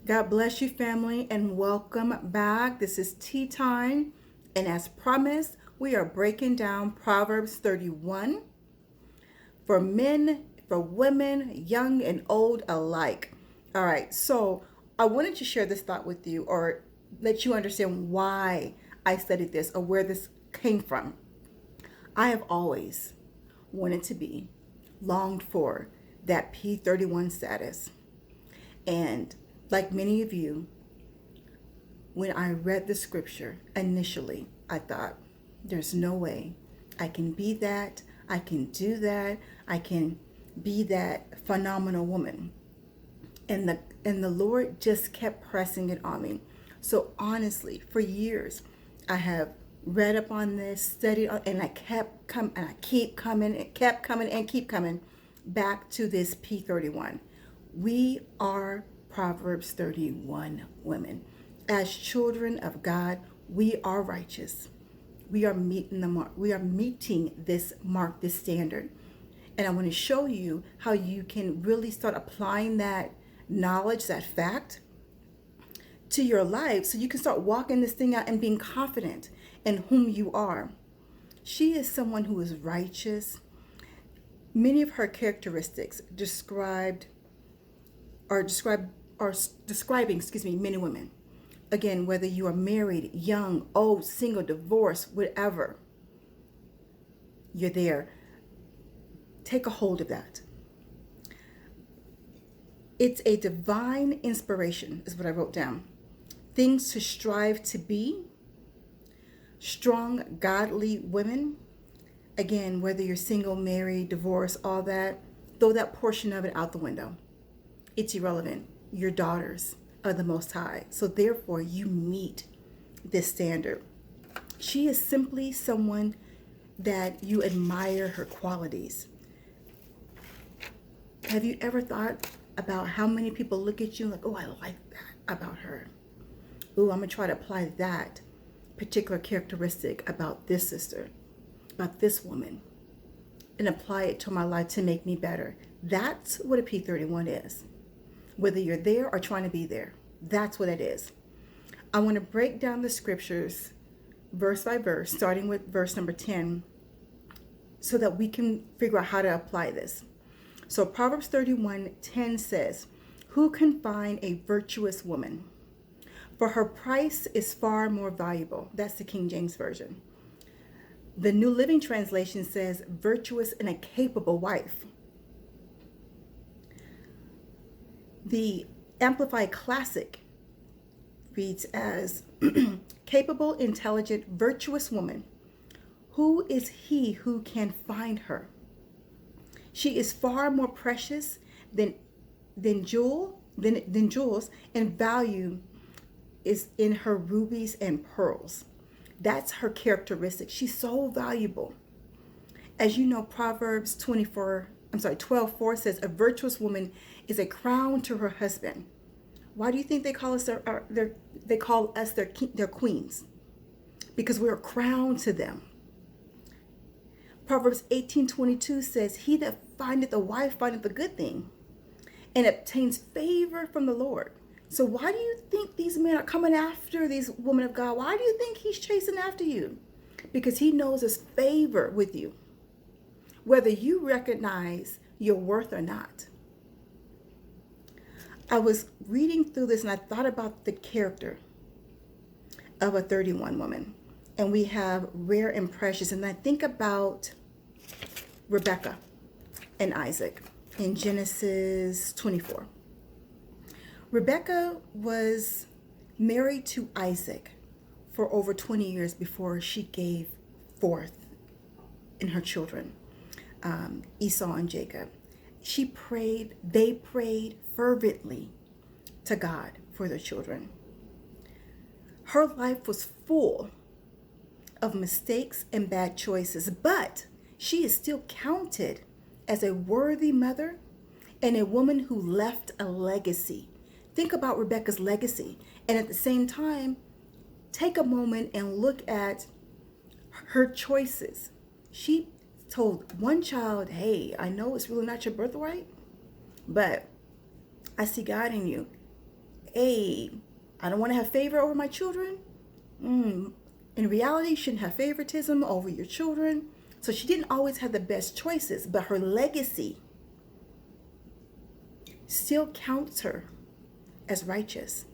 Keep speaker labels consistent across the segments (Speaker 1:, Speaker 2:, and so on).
Speaker 1: God bless you, family, and welcome back. This is tea time, and as promised, we are breaking down Proverbs 31 for men, for women, young and old alike. All right, so I wanted to share this thought with you or let you understand why I studied this or where this came from. I have always wanted to be, longed for that P31 status. And like many of you, when I read the scripture initially, I thought, there's no way I can be that. I can do that. I can be that phenomenal woman. And the Lord just kept pressing it on me. So honestly, for years, I have read up on this, studied on, and I kept coming, and I keep coming, it kept coming, and keep coming back to this P31. We are Proverbs 31 women. As children of God, we are righteous. We are meeting the mark. We are meeting this mark, this standard. And I want to show you how you can really start applying that knowledge, that fact, to your life so you can start walking this thing out and being confident in whom you are. She is someone who is righteous. Many of her characteristics are describing, men and women. Again, whether you are married, young, old, single, divorced, whatever, you're there. Take a hold of that. It's a divine inspiration, is what I wrote down. Things to strive to be. Strong, godly women. Again, whether you're single, married, divorced, all that, throw that portion of it out the window. It's irrelevant. Your daughters are the Most High. So therefore, you meet this standard. She is simply someone that you admire her qualities. Have you ever thought about how many people look at you like, oh, I like that about her. Oh, I'm going to try to apply that particular characteristic about this sister, about this woman, and apply it to my life to make me better. That's what a P31 is. Whether you're there or trying to be there, that's what it is. I want to break down the scriptures verse by verse, starting with verse number 10, so that we can figure out how to apply this. So Proverbs 31:10 says, who can find a virtuous woman? For her price is far more valuable. That's the King James Version. The New Living Translation says, virtuous and a capable wife. The Amplified Classic reads as, capable, intelligent, virtuous woman. Who is he who can find her? She is far more precious than jewels, and value is in her rubies and pearls. That's her characteristic. She's so valuable. As you know, Proverbs 12:4 says, a virtuous woman is a crown to her husband. Why do you think they call us their queens? Because we're a crown to them. Proverbs 18:22 says, he that findeth a wife findeth a good thing and obtains favor from the Lord. So why do you think these men are coming after these women of God? Why do you think he's chasing after you? Because he knows his favor with you, whether you recognize your worth or not. I was reading through this and I thought about the character of a 31 woman. And we have rare and precious. And I think about Rebecca and Isaac in Genesis 24. Rebecca was married to Isaac for over 20 years before she gave forth in her children, Esau and Jacob. They prayed fervently to God for their children. Her life was full of mistakes and bad choices, but she is still counted as a worthy mother and a woman who left a legacy. Think about Rebecca's legacy, and at the same time, take a moment and look at her choices. She told one child, hey, I know it's really not your birthright, but I see God in you. hey, I don't want to have favor over my children. In reality, you shouldn't have favoritism over your children. So she didn't always have the best choices, but her legacy still counts her as righteous.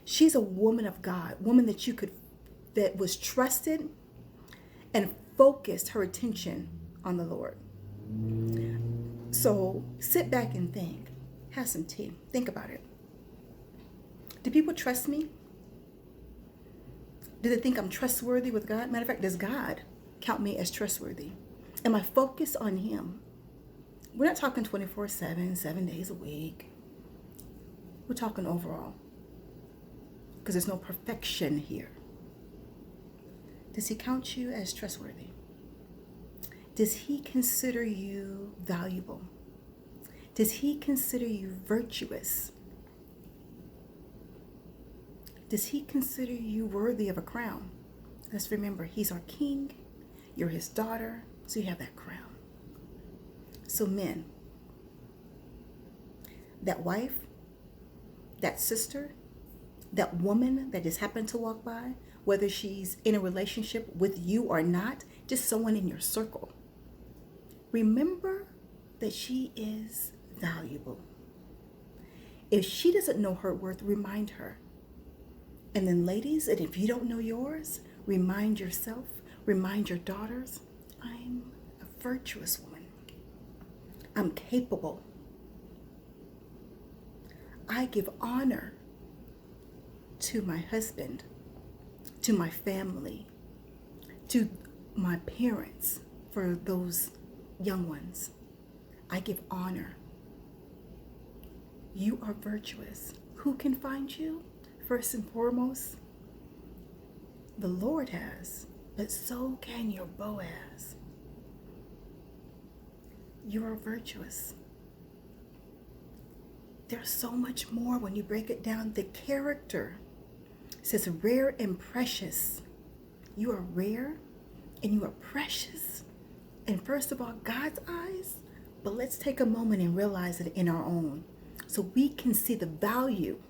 Speaker 1: She's a woman of God, woman that was trusted and focused her attention on the Lord. So sit back and think. Have some tea. Think about it. Do people trust me? Do they think I'm trustworthy with God? Matter of fact, does God count me as trustworthy? Am I focused on Him? We're not talking 24/7, 7 days a week. We're talking overall. Because there's no perfection here. Does He count you as trustworthy? Does He consider you valuable? Does He consider you virtuous? Does He consider you worthy of a crown? Let's remember, He's our King. You're His daughter, so you have that crown. So men, that wife, that sister, that woman that just happened to walk by, whether she's in a relationship with you or not, just someone in your circle, remember that she is valuable. If she doesn't know her worth, remind her. And then ladies, and if you don't know yours, remind yourself, remind your daughters, I'm a virtuous woman. I'm capable. I give honor to my husband, to my family, to my parents, for those young ones. I give honor. You are virtuous. Who can find you? First and foremost, the Lord has, but so can your Boaz. You are virtuous. There's so much more when you break it down. The character says rare and precious. You are rare and you are precious. And first of all, God's eyes, but let's take a moment and realize it in our own, so we can see the value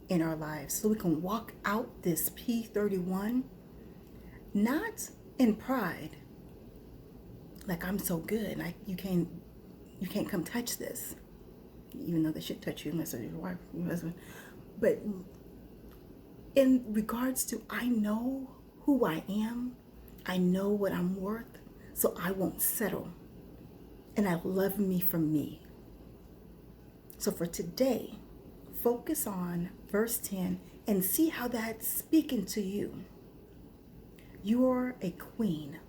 Speaker 1: in our lives, so we can walk out this P31, not in pride, like I'm so good, like you can't come touch this, even though they should touch you unless you're your wife, your husband. But in regards to, I know who I am, I know what I'm worth, so I won't settle. And I love me for me. So for today, focus on verse 10 and see how that's speaking to you. You are a queen.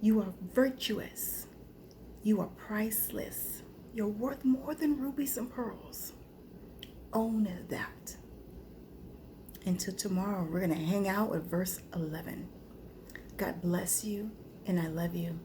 Speaker 1: You are virtuous. You are priceless. You're worth more than rubies and pearls. Own that. Until tomorrow, we're going to hang out with verse 11. God bless you, and I love you.